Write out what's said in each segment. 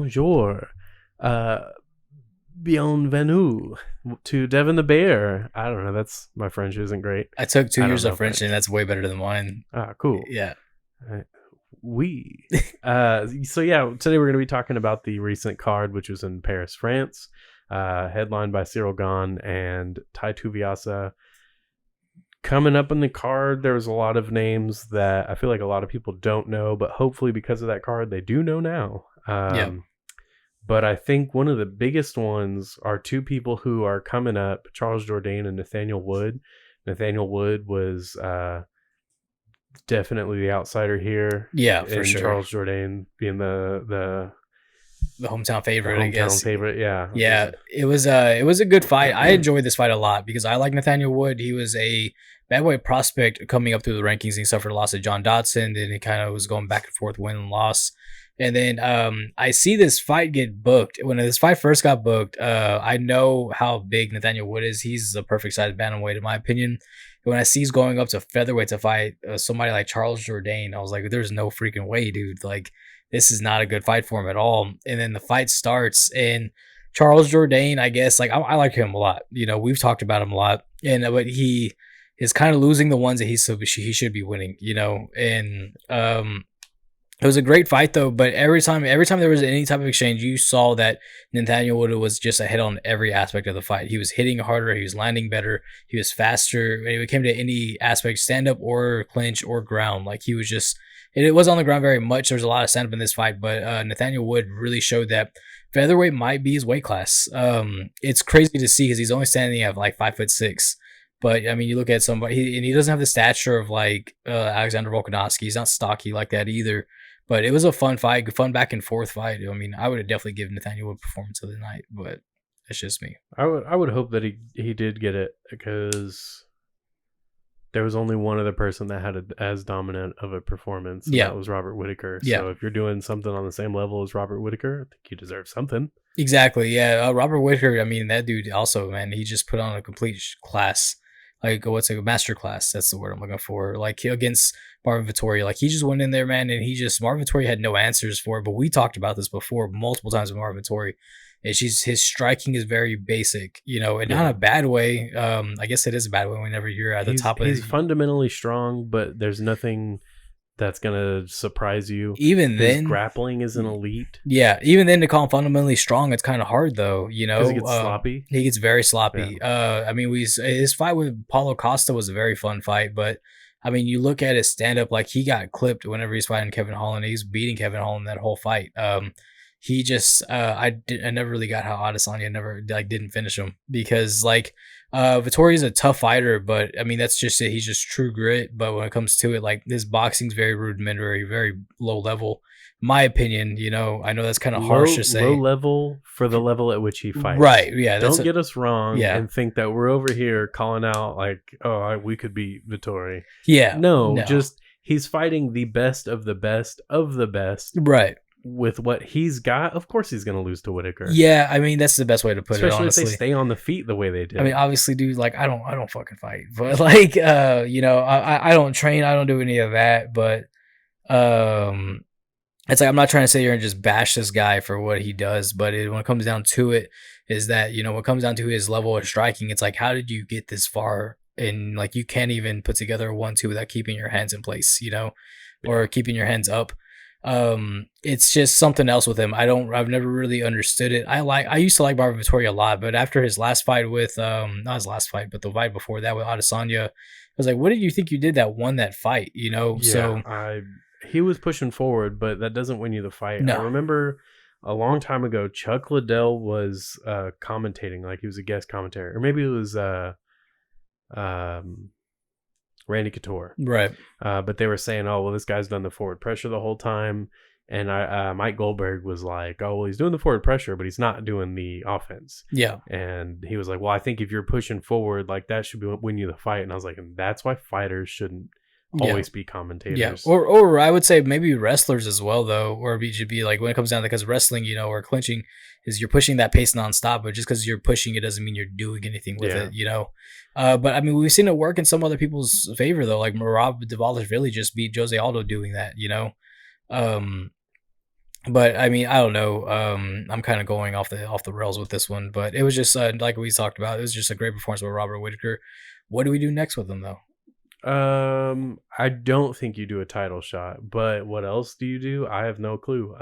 bonjour, uh, bienvenue to Devin the Bear. I don't know. That's my French isn't great. I took 2 I don't years know of French, and that's way better than mine. Ah, cool. Yeah. We. So yeah, today we're going to be talking about the recent card, which was in Paris, France, headlined by Cyril Gane and Tai Tuivasa. Coming up in the card, there was a lot of names that I feel like a lot of people don't know, but hopefully because of that card, they do know now. Yeah. But I think one of the biggest ones are two people who are coming up, Charles Jourdain and Nathaniel Wood. Nathaniel Wood was definitely the outsider here. Yeah, for and sure. Charles Jourdain being the hometown favorite, I guess. Favorite, yeah. Yeah, it was a good fight. I enjoyed this fight a lot because I like Nathaniel Wood. He was a badweight prospect coming up through the rankings. He suffered a loss to John Dodson, then he kind of was going back and forth, win and loss. And then I see this fight get booked. When this fight first got booked, I know how big Nathaniel Wood is. He's a perfect size bantamweight, in my opinion. When I see he's going up to featherweight to fight somebody like Charles Jourdain, I was like, there's no freaking way, dude. Like, this is not a good fight for him at all. And then the fight starts, and Charles Jourdain, I guess, like I like him a lot. You know, we've talked about him a lot, and but he is kind of losing the ones that he should be winning. You know, and it was a great fight though. But every time there was any type of exchange, you saw that Nathaniel Wood was just ahead on every aspect of the fight. He was hitting harder, he was landing better, he was faster. When it came to any aspect, stand up or clinch or ground, like he was just. It was on the ground very much. There was a lot of stand up in this fight, but Nathaniel Wood really showed that featherweight might be his weight class. It's crazy to see because he's only standing at like 5'6". But I mean, you look at somebody, and he doesn't have the stature of like Alexander Volkanovski. He's not stocky like that either. But it was a fun fight, fun back and forth fight. I mean, I would have definitely given Nathaniel Wood performance of the night, but it's just me. I would hope that he did get it because there was only one other person that had as dominant of a performance. And that was Robert Whittaker. Yeah. So if you're doing something on the same level as Robert Whittaker, I think you deserve something. Exactly. Yeah. Robert Whittaker, I mean, that dude also, man, he just put on a complete class. Like, what's a master class? That's the word I'm looking for. Like, against Marvin Vettori. Like, he just went in there, man, and Marvin Vettori had no answers for it. But we talked about this before multiple times with Marvin Vettori. It's just his striking is very basic, you know, and not in a bad way. I guess it is a bad way whenever you're at the top of it. He's fundamentally strong, but there's nothing that's going to surprise you. Even his then, grappling is an elite. Yeah, even then to call him fundamentally strong, it's kind of hard though, you know. He gets sloppy. He gets very sloppy. Yeah. I mean, his fight with Paulo Costa was a very fun fight, but I mean, you look at his stand up, like he got clipped whenever he's fighting Kevin Holland. He's beating Kevin Holland that whole fight. He just I never really got how Adesanya never didn't finish him because like Vettori is a tough fighter, but I mean that's just it. He's just true grit. But when it comes to it, like his boxing's very rudimentary, very low level. My opinion, you know, I know that's kind of harsh to say. Low level for the level at which he fights. Right, yeah. Don't get us wrong and think that we're over here calling out like, oh, we could beat Vettori. Yeah. No, just he's fighting the best of the best of the best. Right. With what he's got, of course he's going to lose to Whittaker. Yeah, I mean, that's the best way to put it, honestly. Especially if they stay on the feet the way they did. I mean, obviously, dude, like, I don't fucking fight. But, like, you know, I don't train. I don't do any of that. But it's like I'm not trying to sit here and just bash this guy for what he does. But when it comes down to it, is that, you know, when it comes down to his level of striking, it's like, how did you get this far? And, like, you can't even put together a 1-2 without keeping your hands in place, you know, or keeping your hands up. It's just something else with him. I've never really understood it. I used to like Marvin Vettori a lot, but after his last fight with not his last fight, but the fight before that with Adesanya, I was like, what did you think you did that won that fight? You know, he was pushing forward, but that doesn't win you the fight. No. I remember a long time ago, Chuck Liddell was commentating, like he was a guest commentator, or maybe it was Randy Couture. Right. But they were saying, oh, well, this guy's done the forward pressure the whole time. And Mike Goldberg was like, oh, well, he's doing the forward pressure, but he's not doing the offense. Yeah. And he was like, well, I think if you're pushing forward, like that should win you the fight. And I was like, and that's why fighters shouldn't always be commentators. Yeah. Or I would say maybe wrestlers as well, though. Or it should be like when it comes down to, because wrestling, you know, or clinching is you're pushing that pace nonstop, but just because you're pushing it doesn't mean you're doing anything with it, you know. But I mean, we've seen it work in some other people's favor though. Like Merab Dvalishvili just beat Jose Aldo doing that, you know. But I mean, I don't know. I'm kind of going off the rails with this one, but it was just like we talked about. It was just a great performance by Robert Whitaker. What do we do next with him though? I don't think you do a title shot, but what else do you do? I have no clue.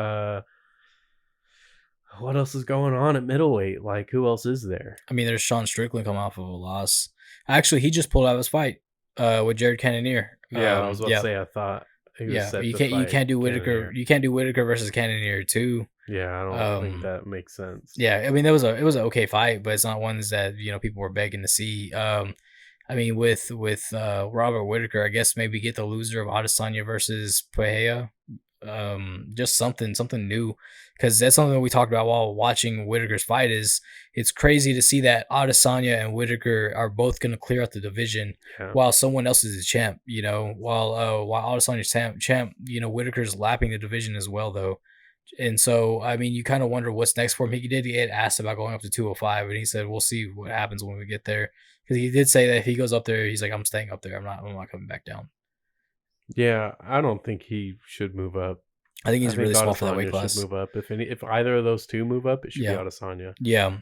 What else is going on at middleweight? Like, who else is there? I mean, there's Sean Strickland coming off of a loss. Actually, he just pulled out his fight with Jared Cannonier. Yeah, I was about to say, I thought he was set to fight you can't do Whitaker. Cannonier. You can't do Whitaker versus Cannonier too. Yeah, I don't think that makes sense. Yeah, I mean, it was an okay fight, but it's not ones that people were begging to see. I mean, with Robert Whitaker, I guess maybe get the loser of Adesanya versus Pereira. Just something new, because that's something that we talked about while watching Whitaker's fight. Is it's crazy to see that Adesanya and Whitaker are both going to clear out the division while someone else is the champ. While Adesanya's champ, Whitaker's lapping the division as well though. And so, I mean, you kind of wonder what's next for him. He did get asked about going up to 205, and he said, "We'll see what happens when we get there." Because he did say that if he goes up there, he's like, "I'm staying up there. I'm not coming back down." Yeah, I don't think he should move up. I think he's really small for that weight class. Should move up. If either of those two move up, it should be Adesanya. Yeah,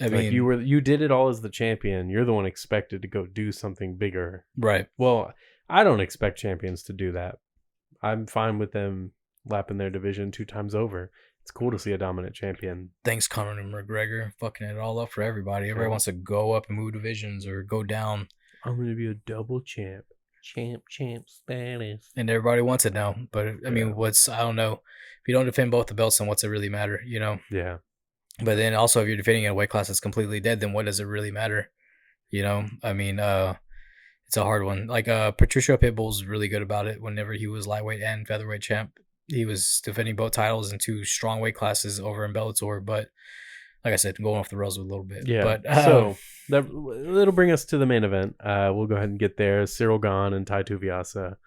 I mean, you did it all as the champion. You're the one expected to go do something bigger, right? Well, I don't expect champions to do that. I'm fine with them lapping their division 2 times over. It's cool to see a dominant champion. Thanks, Conor McGregor, fucking it all up for everybody. Everybody wants to go up and move divisions or go down. I'm gonna be a double champ status, and everybody wants it now. But I mean, I don't know, if you don't defend both the belts, then what's it really matter? Yeah. But then also, if you're defending in a weight class that's completely dead, then what does it really matter? I mean, it's a hard one. Like Patricio Pitbull's really good about it. Whenever he was lightweight and featherweight champ, he was defending both titles in 2 strong weight classes over in Bellator. But like I said, going off the rails a little bit. Yeah. But so that'll bring us to the main event. We'll go ahead and get there. Ciryl Gane and Tai Tuivasa.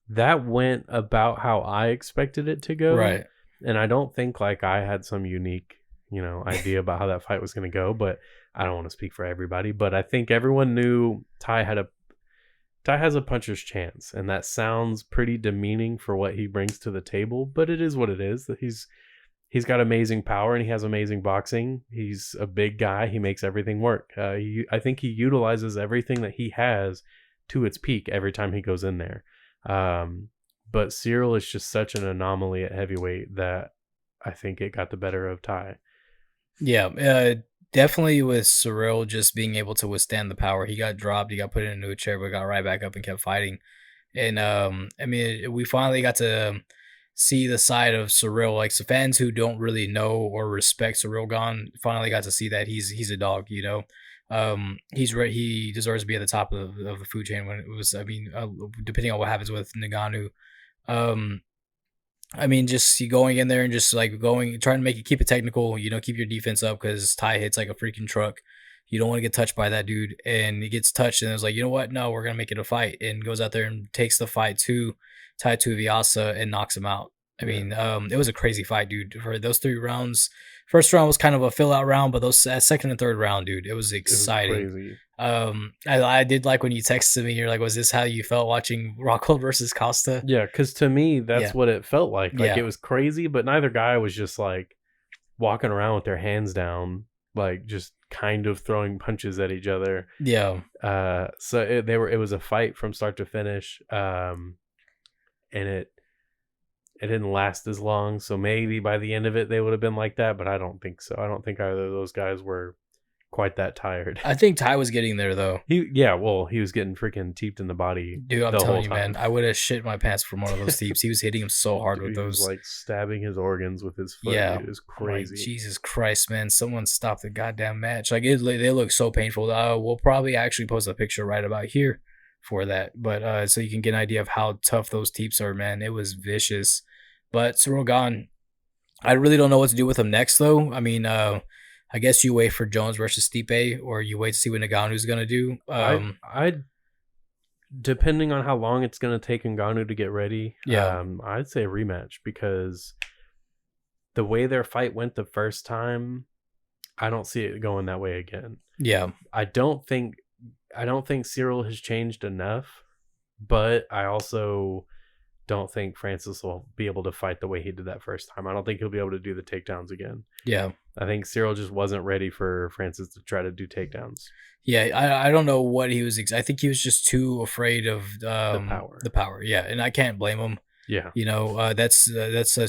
That went about how I expected it to go. Right. And I don't think like I had some unique, idea about how that fight was going to go, but I don't want to speak for everybody, but I think everyone knew Tai has a puncher's chance, and that sounds pretty demeaning for what he brings to the table, but it is what it is. That he's got amazing power and he has amazing boxing. He's a big guy. He makes everything work. I think he utilizes everything that he has to its peak every time he goes in there. But Ciryl is just such an anomaly at heavyweight that I think it got the better of Tai. Yeah, definitely with Ciryl just being able to withstand the power. He got dropped, he got put into a chair, but got right back up and kept fighting. And I mean, we finally got to see the side of Ciryl. Like, so fans who don't really know or respect Ciryl Gane finally got to see that he's a dog. He deserves to be at the top of the food chain. When it was, I mean, depending on what happens with Ngannou. I mean, just going in there and just like trying to keep it technical, keep your defense up, because Tai hits like a freaking truck. You don't want to get touched by that dude, and he gets touched, and it's like, you know what? No, we're gonna make it a fight, and goes out there and takes the fight to Tai Tuivasa and knocks him out. I mean, it was a crazy fight, dude. For those 3 rounds, first round was kind of a fill out round, but those second and third round, dude, it was exciting. It was crazy. I did like when you texted me. You're like, "Was this how you felt watching Rockhold versus Costa?" Yeah, because to me, that's what it felt like. Like, it was crazy, but neither guy was just like walking around with their hands down, like just kind of throwing punches at each other. Yeah. So it was a fight from start to finish. And it didn't last as long. So maybe by the end of it, they would have been like that, but I don't think so. I don't think either of those guys were quite that tired. I think Tai was getting there though. He was getting freaking teeped in the body. Dude, I'm telling you, man, I would have shit my pants from one of those teeps. He was hitting him so hard with those. He was like stabbing his organs with his foot. Yeah, it was crazy. Like, Jesus Christ, man! Someone stop the goddamn match. Like they look so painful. We'll probably actually post a picture right about here for that, but so you can get an idea of how tough those teeps are, man. It was vicious. But Ciryl Gane, I really don't know what to do with him next, though. I mean, I guess you wait for Jones versus Stipe, or you wait to see what Ngannou's going to do. I depending on how long it's going to take Ngannou to get ready, I'd say a rematch, because the way their fight went the first time, I don't see it going that way again. Yeah. I don't think Ciryl has changed enough, but I also don't think Francis will be able to fight the way he did that first time. I don't think he'll be able to do the takedowns again. Yeah. I think Cyril just wasn't ready for Francis to try to do takedowns. Yeah, I don't know what he was. I think he was just too afraid of The power. The power, yeah, and I can't blame him. Yeah. You know, that's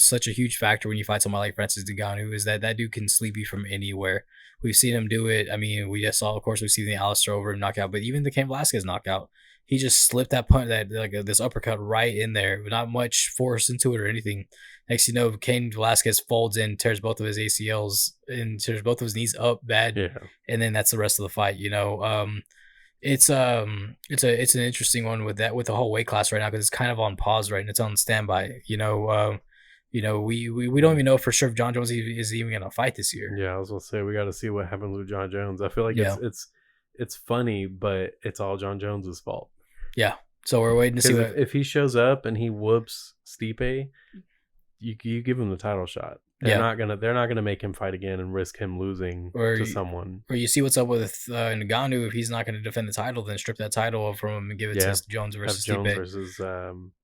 such a huge factor when you fight someone like Francis Ngannou, is that dude can sleep you from anywhere. We've seen him do it. I mean, we just saw, of course, we've seen the Alistair over knockout, but even the Cain Velasquez knockout, he just slipped that punch, that like this uppercut right in there, not much force into it or anything. Next, you know, Cain Velasquez folds in, tears both of his ACLs and tears both of his knees up bad, Yeah. and then that's the rest of the fight. You know, it's an interesting one with that, with the whole weight class right now, because it's kind of on pause right, and it's on standby. You know, we don't even know for sure if John Jones is even gonna fight this year. Yeah, I was gonna say we got to see what happens with John Jones. I feel like it's funny, but it's all John Jones's fault. Yeah, so we're waiting to see if he shows up and he whoops Stipe, you give him the title shot. They're not gonna make him fight again and risk him losing to someone. Or you see what's up with Ngannou. If he's not going to defend the title, then strip that title from him and give it to Jones versus Stipe. Versus,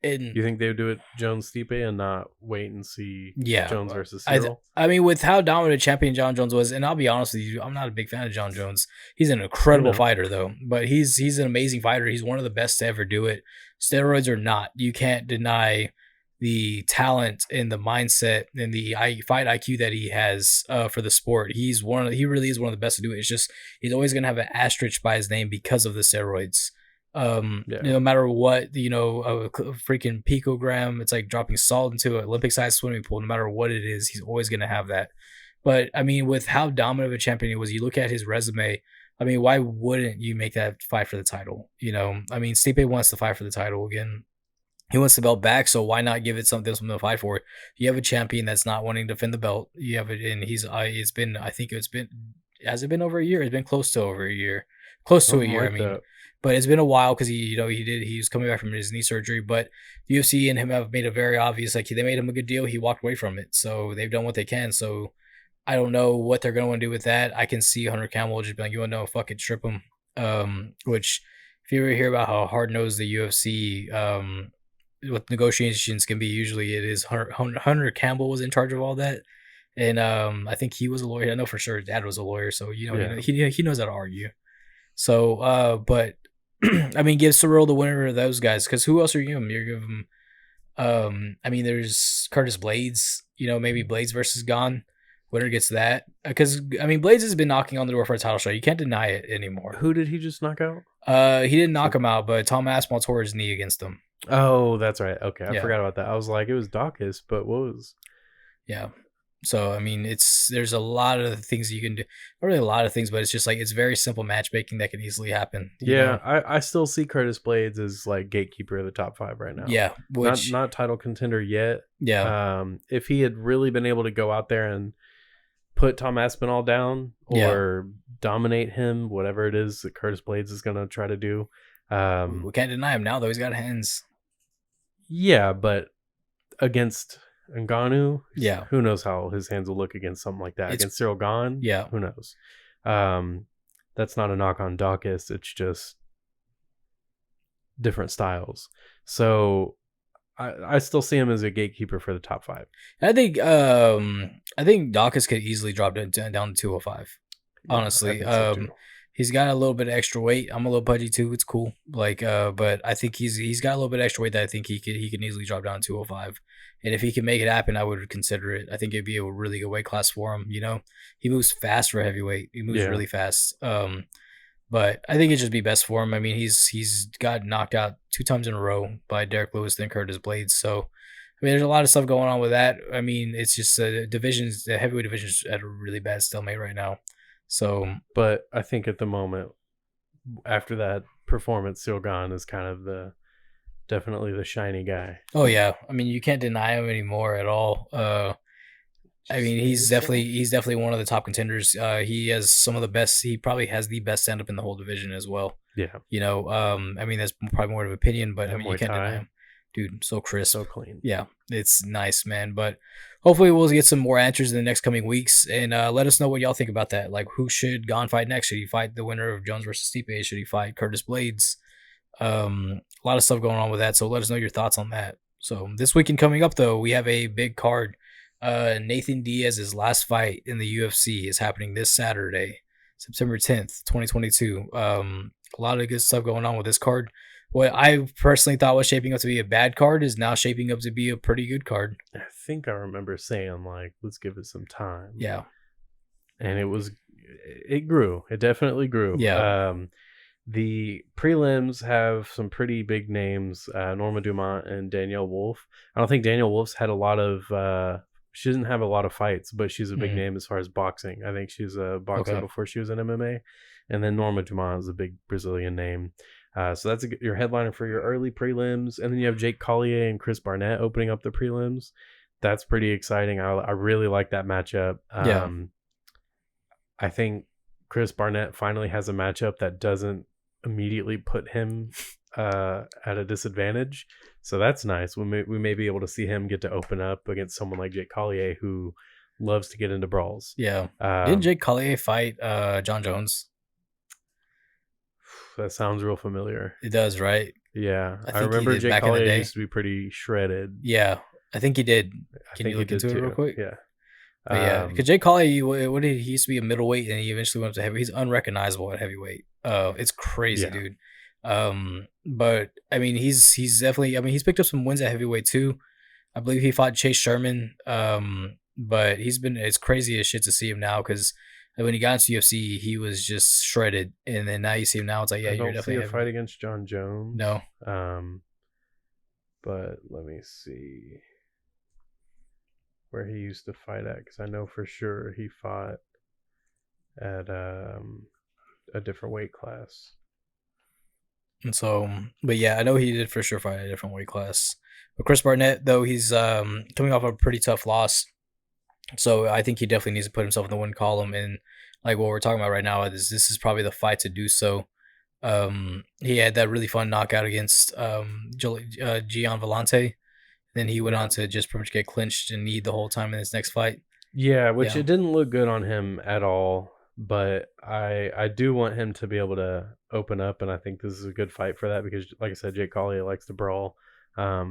you think they would do it Jones Stipe and not wait and see Jones versus Cyril? I mean, with how dominant champion John Jones was, and I'll be honest with you, I'm not a big fan of John Jones. He's an incredible fighter, though. But he's an amazing fighter. He's one of the best to ever do it. Steroids or not, you can't deny the talent and the mindset and the fight IQ that he has for the sport. He really is one of the best to do it. It's just he's always going to have an asterisk by his name because of the steroids. No matter what, a freaking picogram, it's like dropping salt into an Olympic-sized swimming pool. No matter what it is, he's always going to have that. But I mean, with how dominant of a champion he was, you look at his resume. I mean, why wouldn't you make that fight for the title? You know, I mean, Stipe wants to fight for the title again. He wants the belt back, so why not give it something to fight for? You have a champion that's not wanting to defend the belt. You have it, and has it been over a year? It's been close to over a year, I mean, but it's been a while because he was coming back from his knee surgery. But the UFC and him have made it very obvious, like they made him a good deal. He walked away from it, so they've done what they can. So I don't know what they're going to want to do with that. I can see Hunter Campbell just being like, you want to know, fuck it, strip him. Which if you ever hear about how hard nosed the UFC what negotiations can be, usually it is Hunter Campbell was in charge of all that, and I think he was a lawyer. I know for sure his dad was a lawyer, so he knows how to argue. So but I mean, give Cyril the winner of those guys, because who else are you giving him? You're giving him I mean, there's Curtis Blades, maybe Blades versus Gane. Winner gets that, because I mean, Blades has been knocking on the door for a title shot. You can't deny it anymore. Who did he just knock out? He didn't knock him out, but Tom Aspinall tore his knee against him. Oh, that's right. Okay, I forgot about that. I was like, it was Dawkins, but what was? Yeah. So I mean, there's a lot of things you can do. Not really a lot of things, but it's just like it's very simple matchmaking that can easily happen. I still see Curtis Blades as like gatekeeper of the top 5 right now. Yeah, not title contender yet. Yeah. If he had really been able to go out there and put Tom Aspinall down or dominate him, whatever it is that Curtis Blades is going to try to do. We can't deny him now, though. He's got hands. Yeah, but against Ngannou, yeah, who knows how his hands will look against something like that. Against Cyril Gane, yeah, who knows? That's not a knock on Dawkins. It's just different styles. So I still see him as a gatekeeper for the top 5. I think Dawkins could easily drop down to 205. Honestly, so he's got a little bit of extra weight. I'm a little pudgy too. It's cool. But I think he's got a little bit of extra weight that I think he can easily drop down to 205. And if he can make it happen, I would consider it. I think it'd be a really good weight class for him. He moves fast for heavyweight. He moves really fast. But I think it'd just be best for him. I mean, he's got knocked out 2 times in a row by Derek Lewis, then Curtis Blades. So I mean, there's a lot of stuff going on with that. I mean, it's just the heavyweight division is at a really bad stalemate right now. So, but I think at the moment, after that performance, Cyril Gane is kind of definitely the shiny guy. Oh yeah, I mean, you can't deny him anymore at all. I mean, he's definitely one of the top contenders. He has some of the best. He probably has the best stand up in the whole division as well. Yeah. I mean, that's probably more of an opinion, but I mean, you can't deny him. Dude, so crisp. So clean. Yeah, it's nice, man. But hopefully we'll get some more answers in the next coming weeks. And let us know what y'all think about that. Like, who should Gane fight next? Should he fight the winner of Jones versus Stipe? Should he fight Curtis Blades? A lot of stuff going on with that. So let us know your thoughts on that. So this weekend coming up, though, we have a big card. Nathan Diaz's last fight in the UFC is happening this Saturday, September 10th, 2022. A lot of good stuff going on with this card. What I personally thought was shaping up to be a bad card is now shaping up to be a pretty good card. I think I remember saying, like, let's give it some time. Yeah. And it grew. It definitely grew. Yeah. The prelims have some pretty big names, Norma Dumont and Danielle Wolf. I don't think Danielle Wolf's had a lot of, she doesn't have a lot of fights, but she's a big name as far as boxing. I think she's a boxer before she was in MMA. And then Norma Dumont is a big Brazilian name. So that's your headliner for your early prelims. And then you have Jake Collier and Chris Barnett opening up the prelims. That's pretty exciting. I really like that matchup. I think Chris Barnett finally has a matchup that doesn't immediately put him at a disadvantage. So that's nice. We may be able to see him get to open up against someone like Jake Collier, who loves to get into brawls. Yeah. Didn't Jake Collier fight John Jones? That sounds real familiar. It does, right? Yeah. I remember Jake Collier used to be pretty shredded. Yeah. I think he did. Can you look into it real quick? Yeah. But yeah, because Jake Collier, he used to be a middleweight, and he eventually went up to heavy. He's unrecognizable at heavyweight. It's crazy, dude. But I mean, he's definitely. I mean, he's picked up some wins at heavyweight too. I believe he fought Chase Sherman. But it's crazy as shit to see him now, because when he got into UFC, he was just shredded, and then now you see him now. It's like, yeah, you're definitely. I don't see a fight against John Jones. No. But let me see where he used to fight at, because I know for sure he fought at a different weight class. And so, but yeah, I know he did for sure fight at a different weight class. But Chris Barnett, though, he's coming off a pretty tough loss. So I think he definitely needs to put himself in the win column. And like what we're talking about right now, this is probably the fight to do so. He had that really fun knockout against Gian Vellante. Then he went on to just pretty much get clinched and kneed the whole time in his next fight. Yeah, which it didn't look good on him at all. But I do want him to be able to open up, and I think this is a good fight for that, because, like I said, Jake Collier likes to brawl. I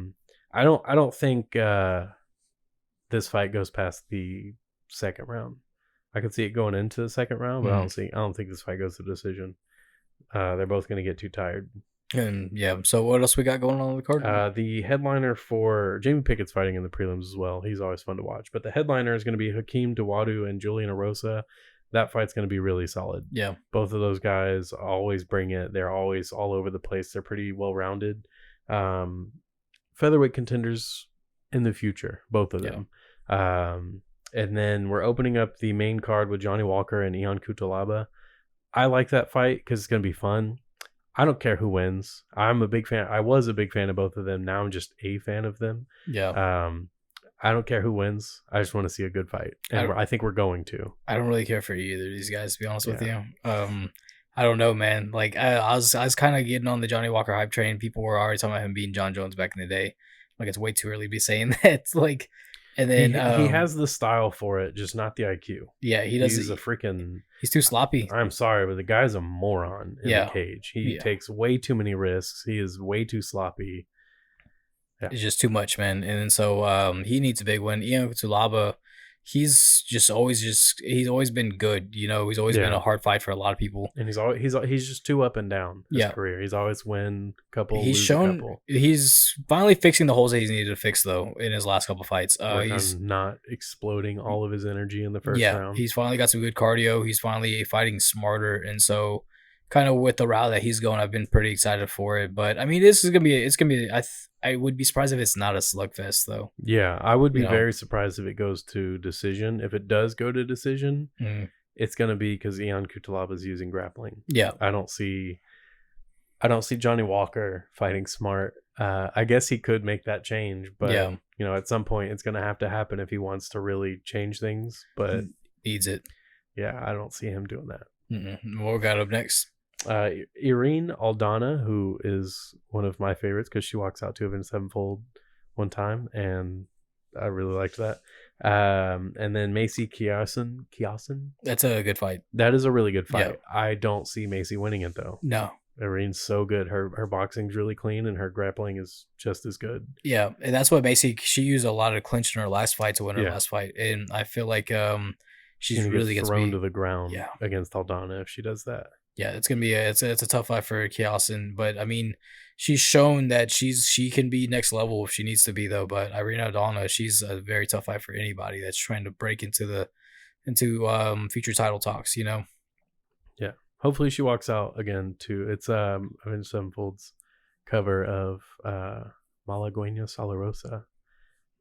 don't think this fight goes past the second round. I could see it going into the second round, but I don't think this fight goes to decision. They're both going to get too tired. And yeah, so what else we got going on the card? The headliner for Jamie Pickett's fighting in the prelims as well. He's always fun to watch. But the headliner is going to be Hakeem Dawodu and Julian Erosa. That fight's going to be really solid. Yeah. Both of those guys always bring it. They're always all over the place. They're pretty well-rounded. Featherweight contenders in the future, both of them. And then we're opening up the main card with Johnny Walker and Ion Cutelaba. I like that fight because it's going to be fun. I don't care who wins. I'm a big fan. I was a big fan of both of them. Now I'm just a fan of them. Yeah. I don't care who wins. I just want to see a good fight. And I think we're going to. I don't really care for either of these guys, to be honest with you. I don't know, man. Like I was kind of getting on the Johnny Walker hype train. People were already talking about him beating John Jones back in the day. Like, it's way too early to be saying that. Like, and then he has the style for it, just not the IQ. Yeah, he does. He's too sloppy. I'm sorry, but the guy's a moron in the cage. He takes way too many risks. He is way too sloppy. Yeah. It's just too much, man. And so he needs a big win. Ion Cutelaba, he's always been good. You know, he's always been a hard fight for a lot of people. And he's just too up and down his career. He's always win a couple. He's shown a couple. He's finally fixing the holes that he's needed to fix, though, in his last couple fights. He's not exploding all of his energy in the first round. He's finally got some good cardio. He's finally fighting smarter, and so kind of with the route that he's going, I've been pretty excited for it. But I mean, it's gonna be. I would be surprised if it's not a slugfest, though. Yeah, I would be very surprised if it goes to decision. If it does go to decision, it's gonna be because Ion Cutelaba is using grappling. Yeah, I don't see Johnny Walker fighting smart. I guess he could make that change, but you know, at some point it's gonna have to happen if he wants to really change things. But needs it. Yeah, I don't see him doing that. What we got up next? Irene Aldana, who is one of my favorites because she walks out to Avenged Sevenfold one time, and I really liked that. And then Macy Chiasson. That's a good fight. That is a really good fight. I don't see Macy winning it, though. No, Irene's so good. Her boxing's really clean, and her grappling is just as good. Yeah, and that's what basically she used a lot of clinch in her last fight to win her last fight, and I feel like She's she's gonna really get gonna thrown be to the ground yeah. against Aldana if she does that. Yeah, it's gonna be it's a tough fight for Kielsen, but I mean, she's shown that she can be next level if she needs to be though. But Irina Aldana, she's a very tough fight for anybody that's trying to break into the future title talks. You know. Yeah, hopefully she walks out again too. It's Avenged Sevenfold's cover of Malagueña Solarosa.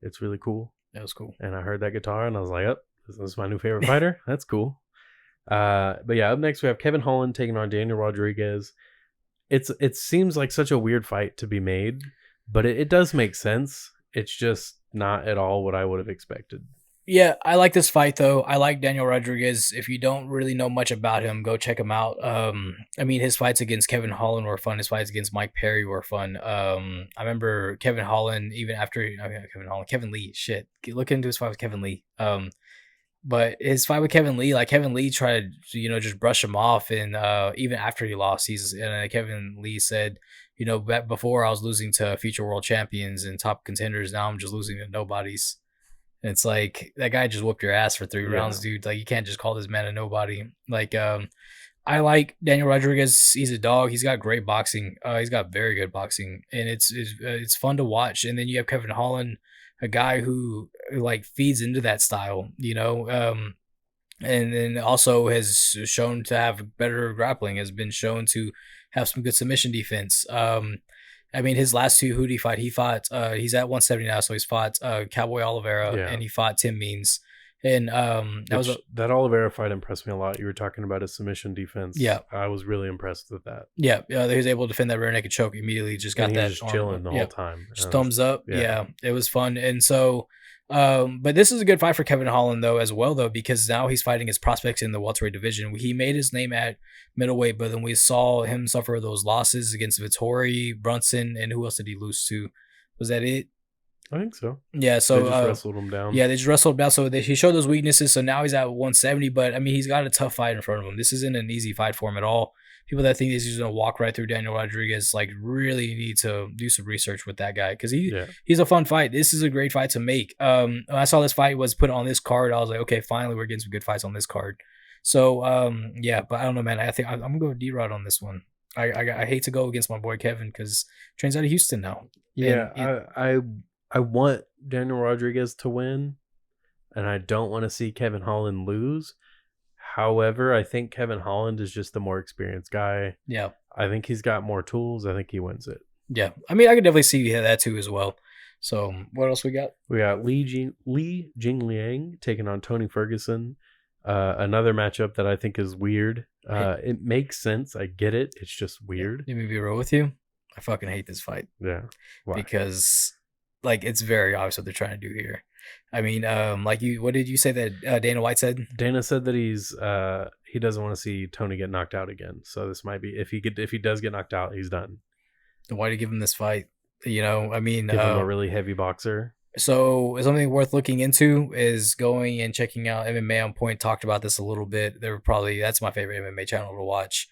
It's really cool. That was cool. And I heard that guitar and I was like, oh, this is my new favorite fighter. That's cool. But yeah, up next we have Kevin Holland taking on Daniel Rodriguez. It seems like such a weird fight to be made, but it does make sense. It's just not at all what I would have expected. Yeah, I like this fight though. I like Daniel Rodriguez. If you don't really know much about him, go check him out. I mean, his fights against Kevin Holland were fun. His fights against Mike Perry were fun. I remember Kevin Holland, even after Kevin Lee. Shit, look into his fight with Kevin Lee. But his fight with Kevin Lee, like Kevin Lee tried to, just brush him off, and even after he lost, Kevin Lee said, back before I was losing to future world champions and top contenders, now I'm just losing to nobodies. And it's like that guy just whooped your ass for 3 rounds, dude. Like you can't just call this man a nobody. Like I like Daniel Rodriguez. He's a dog. He's got great boxing. He's got very good boxing, and it's fun to watch. And then you have Kevin Holland, a guy who like feeds into that style, and then also has shown to have better grappling, has been shown to have some good submission defense. I mean, his last 2 Hootie fight, he's at 170 now, so he's fought Cowboy Oliveira and he fought Tim Means. And that Oliveira fight impressed me a lot. You were talking about his submission defense. Yeah, I was really impressed with that. Yeah, he was able to defend that rear naked choke immediately. Just got that just chilling the whole time. Just thumbs up. Yeah, it was fun. And so, but this is a good fight for Kevin Holland though, as well though, because now he's fighting his prospects in the welterweight division. He made his name at middleweight, but then we saw him suffer those losses against Vittori, Brunson, and who else did he lose to? Was that it? I think so. Yeah, so they just wrestled him down. Yeah, they just wrestled him down. So he showed those weaknesses. So now he's at 170. But I mean, he's got a tough fight in front of him. This isn't an easy fight for him at all. People that think he's just gonna walk right through Daniel Rodriguez like really need to do some research with that guy because he's a fun fight. This is a great fight to make. When I saw this fight was put on this card, I was like, okay, finally we're getting some good fights on this card. So yeah, but I don't know, man. I think I'm gonna go D-Rod on this one. I hate to go against my boy Kevin because trains out of Houston now. Yeah, I want Daniel Rodriguez to win, and I don't want to see Kevin Holland lose. However, I think Kevin Holland is just the more experienced guy. Yeah. I think he's got more tools. I think he wins it. Yeah. I mean, I could definitely see that too as well. So what else we got? We got Li Jingliang taking on Tony Ferguson. Another matchup that I think is weird. It makes sense. I get it. It's just weird. Let me be real with you. I fucking hate this fight. Yeah. Why? Because like it's very obvious what they're trying to do here. I mean, what did you say that Dana White said? Dana said that he doesn't want to see Tony get knocked out again. So this might be if he does get knocked out, he's done. Then why did he give him this fight? I mean, give him a really heavy boxer. So something worth looking into is going and checking out MMA on Point. Talked about this a little bit. That's my favorite MMA channel to watch.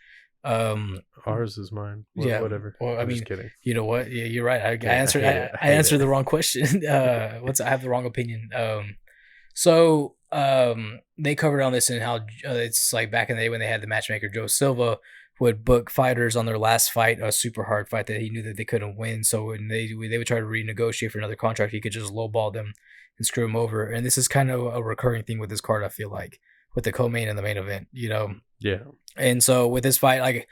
Ours is mine. Whatever. Well, I'm just kidding. You know what? Yeah, you're right. I answered the wrong question. I have the wrong opinion. So they covered on this and how it's like back in the day when they had the matchmaker Joe Silva would book fighters on their last fight, a super hard fight that he knew that they couldn't win. So when they would try to renegotiate for another contract, he could just lowball them and screw them over. And this is kind of a recurring thing with this card, I feel like, with the co-main and the main event, Yeah. And so with this fight, like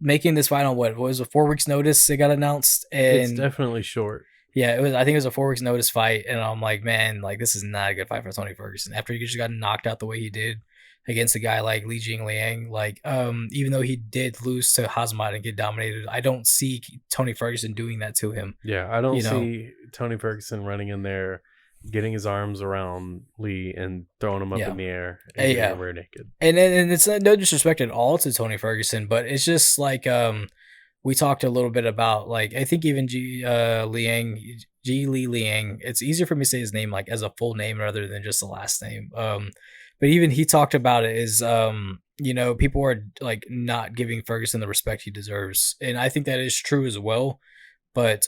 making this fight on what was a 4 weeks notice, it got announced. And it's definitely short. Yeah, I think it was a 4 weeks notice fight. And I'm like, man, like this is not a good fight for Tony Ferguson. After he just got knocked out the way he did against a guy like Li Jingliang, like even though he did lose to Hazmat and get dominated, I don't see Tony Ferguson doing that to him. Yeah, I don't see Tony Ferguson running in there, getting his arms around Lee and throwing him up in the air and getting him rear naked. And it's no disrespect at all to Tony Ferguson, but it's just like we talked a little bit about, like, I think even Ji Li Liang, it's easier for me to say his name like as a full name rather than just the last name. But even he talked about it is people are like not giving Ferguson the respect he deserves, and I think that is true as well. But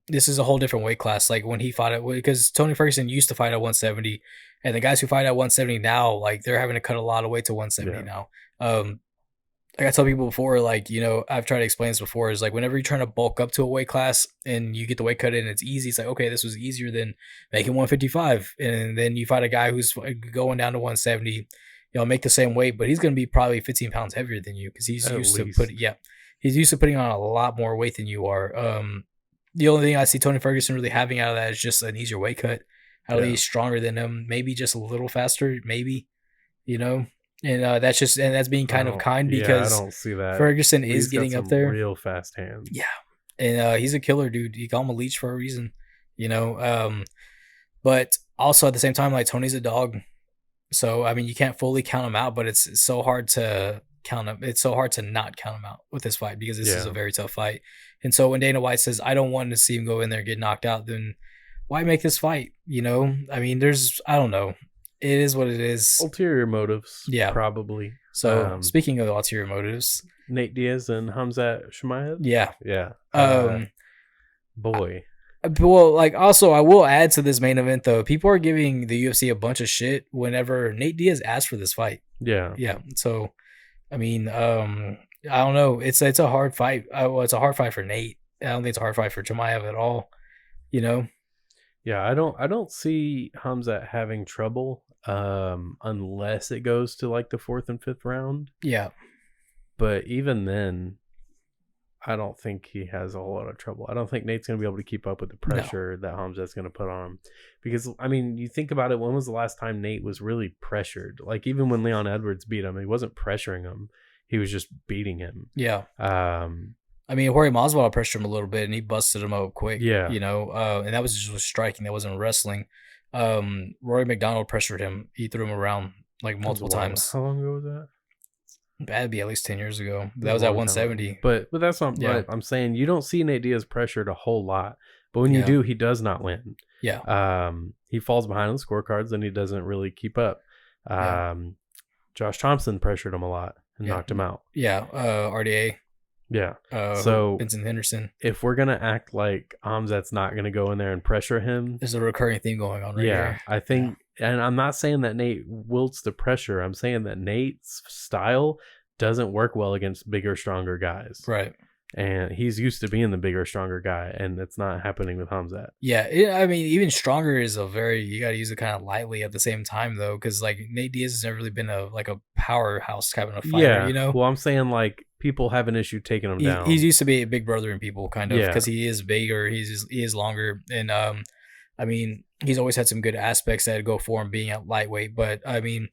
this is a whole different weight class. Like when he fought it, because Tony Ferguson used to fight at 170, and the guys who fight at 170 now, like they're having to cut a lot of weight to 170 now. Like I tell people before, like, I've tried to explain this before, is like whenever you're trying to bulk up to a weight class and you get the weight cut in, it's easy. It's like, okay, this was easier than making 155. And then you fight a guy who's going down to 170, make the same weight, but he's going to be probably 15 pounds heavier than you because he's used to putting on a lot more weight than you are. The only thing I see Tony Ferguson really having out of that is just an easier weight cut. At least stronger than him, maybe just a little faster, maybe, And that's being kind of kind because I don't see that. Ferguson is getting up there. Real fast hands. Yeah. And he's a killer, dude. You call him a leech for a reason, But also at the same time, like Tony's a dog. So, I mean, you can't fully count him out, but it's so hard to count him. It's so hard to not count him out with this fight because this is a very tough fight. And so when Dana White says, I don't want to see him go in there and get knocked out, then why make this fight? I mean, I don't know. It is what it is. Ulterior motives. Yeah. Probably. So speaking of ulterior motives. Nate Diaz and Khamzat Chimaev? Yeah. Yeah. Boy. Well, like also I will add to this main event though, people are giving the UFC a bunch of shit whenever Nate Diaz asked for this fight. Yeah. Yeah. So I mean, I don't know. It's a hard fight. It's a hard fight for Nate. I don't think it's a hard fight for Chimaev at all. Yeah, I don't see Khamzat having trouble unless it goes to like the 4th and 5th round. Yeah. But even then, I don't think he has a whole lot of trouble. I don't think Nate's going to be able to keep up with the pressure that Khamzat's going to put on him. Because, I mean, you think about it, when was the last time Nate was really pressured? Like, even when Leon Edwards beat him, he wasn't pressuring him. He was just beating him. Yeah. I mean, Jorge Masvidal pressured him a little bit, and he busted him up quick. Yeah. And that was just striking. That wasn't wrestling. Rory McDonald pressured him. He threw him around like multiple times. How long ago was that? That'd be at least 10 years ago. That was at 170. But that's not right. I'm saying you don't see Nate Diaz pressured a whole lot. But when you do, he does not win. Yeah. He falls behind on the scorecards, and he doesn't really keep up. Josh Thompson pressured him a lot and knocked him out. Yeah. RDA. Yeah. So Vincent Henderson. If we're gonna act like Khamzat's not gonna go in there and pressure him, there's a recurring theme going on right here. I think, and I'm not saying that Nate wilts the pressure. I'm saying that Nate's style doesn't work well against bigger, stronger guys. Right. And he's used to being the bigger, stronger guy, and it's not happening with Khamzat. Yeah, I mean, even stronger is you got to use it kind of lightly at the same time, though, because like Nate Diaz has never really been a powerhouse kind of fighter, Well, I'm saying like people have an issue taking him down. He's used to be a big brother in people, kind of, because he is bigger, he is longer, and I mean, he's always had some good aspects that go for him being at lightweight, but I mean,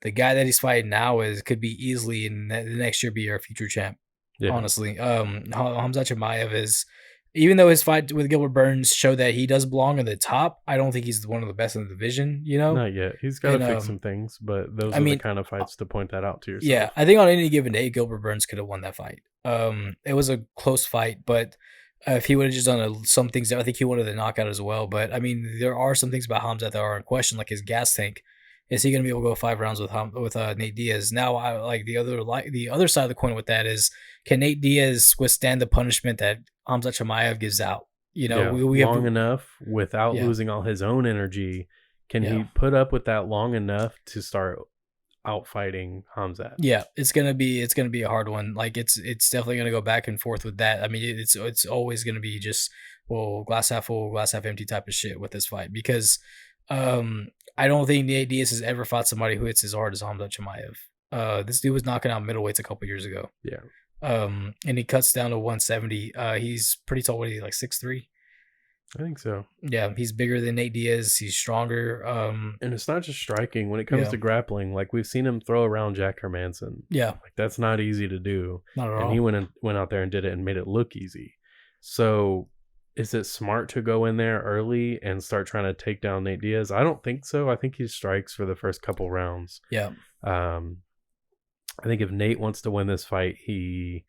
the guy that he's fighting now could be easily in the next year be our future champ. Yeah. Honestly, Khamzat Chimaev is, even though his fight with Gilbert Burns showed that he does belong in the top, I don't think he's one of the best in the division. Not yet. He's got to fix some things, but those are the kind of fights to point that out to yourself. Yeah, I think on any given day, Gilbert Burns could have won that fight. It was a close fight, but if he would have just done some things, I think he wanted the knockout as well. But I mean, there are some things about Khamzat that are in question, like his gas tank. Is he going to be able to go 5 rounds with Nate Diaz? Now, I like the other side of the coin with that is, can Nate Diaz withstand the punishment that Khamzat Chimaev gives out? We long enough without losing all his own energy. Can he put up with that long enough to start out fighting Khamzat? Yeah, it's gonna be a hard one. Like it's definitely gonna go back and forth with that. I mean, it's always gonna be just glass half full, glass half empty type of shit with this fight because. I don't think Nate Diaz has ever fought somebody who hits as hard as Khamzat Chimaev. This dude was knocking out middleweights a couple years ago. Yeah. And he cuts down to 170. He's pretty tall. What is he, like 6'3"? I think so. Yeah, he's bigger than Nate Diaz. He's stronger. And it's not just striking. When it comes to grappling, like we've seen him throw around Jack Hermanson. Yeah. Like that's not easy to do. Not at all. And he went out there and did it and made it look easy. So is it smart to go in there early and start trying to take down Nate Diaz? I don't think so. I think he strikes for the first couple rounds. Yeah. I think if Nate wants to win this fight, he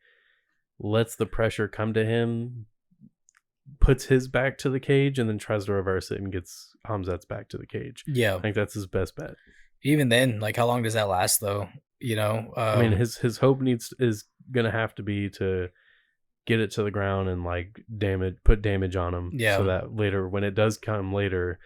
lets the pressure come to him, puts his back to the cage, and then tries to reverse it and gets Khamzat's back to the cage. Yeah. I think that's his best bet. Even then, like how long does that last though? You know, I mean, his hope is gonna have to be to get it to the ground and like put damage on him, so that later when it does come later,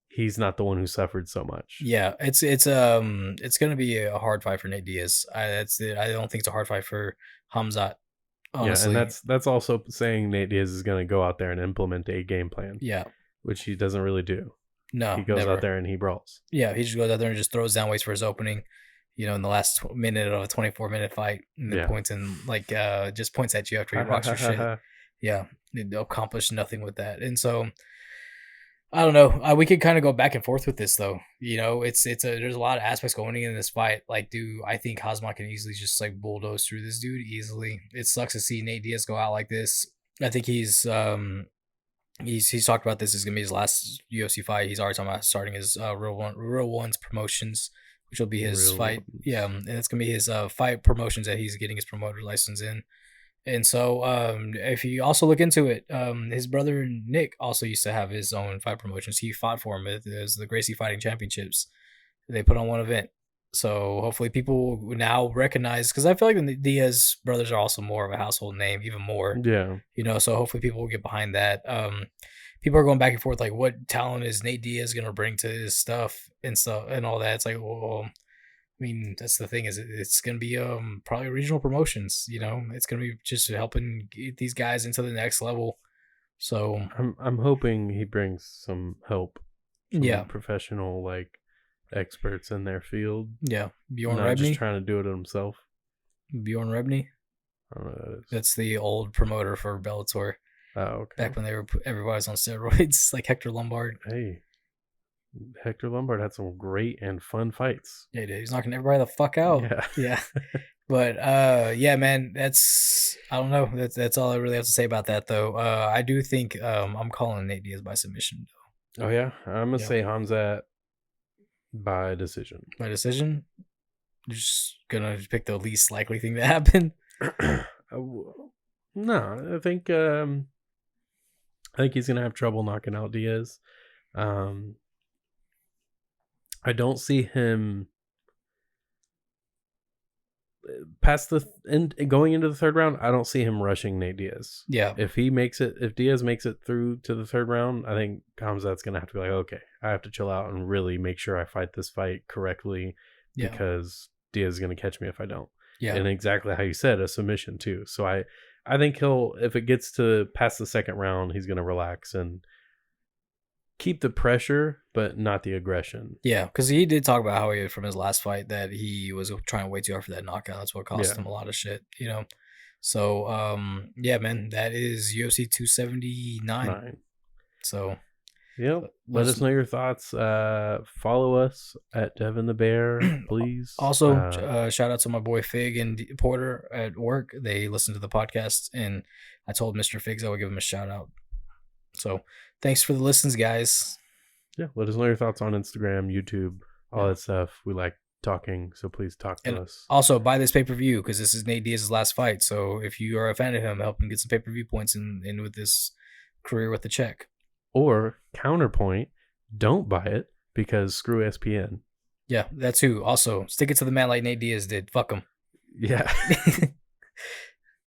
he's not the one who suffered so much. Yeah, it's gonna be a hard fight for Nate Diaz. I don't think it's a hard fight for Hamzat. Honestly. Yeah, and that's also saying Nate Diaz is gonna go out there and implement a game plan. Yeah, which he doesn't really do. No, he goes out there and he brawls. Yeah, he just goes out there and just throws down, waits for his opening. You know, in the last minute of a 24-minute fight, and then points and just points at you after he rocks your shit. Yeah, it accomplished nothing with that, and so I don't know. We could kind of go back and forth with this though. You know, there's a lot of aspects going in this fight. Like, I think Khamzat can easily just like bulldoze through this dude easily. It sucks to see Nate Diaz go out like this. I think he's talked about this is gonna be his last UFC fight. He's already talking about starting his Real Ones promotions, which will be his fight. Yeah, and it's gonna be his fight promotions that he's getting his promoter license in. And so, if you also look into it, his brother Nick also used to have his own fight promotions. He fought for him. It was the Gracie Fighting Championships. They put on one event. So hopefully people now recognize, because I feel like the Diaz brothers are also more of a household name, even more. Yeah. You know, so hopefully people will get behind that. People are going back and forth like, what talent is Nate Diaz gonna bring to his stuff and all that. It's like, well, I mean, that's the thing, is it's gonna be probably regional promotions. You know, it's gonna be just helping get these guys into the next level. So I'm hoping he brings some help. Some professional like experts in their field. Yeah, Bjorn not Rebney. Just trying to do it himself. Bjorn Rebney. I don't know who that is. That's the old promoter for Bellator. Oh, okay. Back when everybody was on steroids, like Hector Lombard. Hey, Hector Lombard had some great and fun fights. Yeah, dude, he's knocking everybody the fuck out. Yeah. But yeah, man, I don't know. That's all I really have to say about that, though. I do think I'm calling Nate Diaz by submission. Oh yeah, I'm gonna say Khamzat by decision. By decision? You're just gonna pick the least likely thing to happen? No, I think he's gonna have trouble knocking out Diaz. I don't see him past going into the third round. I don't see him rushing Nate Diaz. Yeah. If Diaz makes it through to the third round, I think Khamzat's gonna have to be like, okay, I have to chill out and really make sure I fight this fight correctly, because Diaz is gonna catch me if I don't. Yeah. And exactly how you said, a submission too. So I think if it gets to past the second round, he's gonna relax and keep the pressure, but not the aggression. Yeah, because he did talk about how from his last fight that he was trying way too hard for that knockout. That's what cost him a lot of shit, you know. So, yeah, man, that is UFC 279. So, yeah, let us know your thoughts. Follow us at Devin the Bear, please. Also, shout out to my boy Fig and Porter at work. They listen to the podcast, and I told Mr. Figs I would give him a shout out. So, thanks for the listens, guys. Yeah, let us know your thoughts on Instagram, YouTube, all that stuff. We like talking, so please talk to us. Also, buy this pay-per-view, because this is Nate Diaz's last fight. So if you are a fan of him, help him get some pay-per-view points in with this career with the check. Or counterpoint, don't buy it, because screw SPN. Yeah, that too. Also, stick it to the man like Nate Diaz did. Fuck him. Yeah.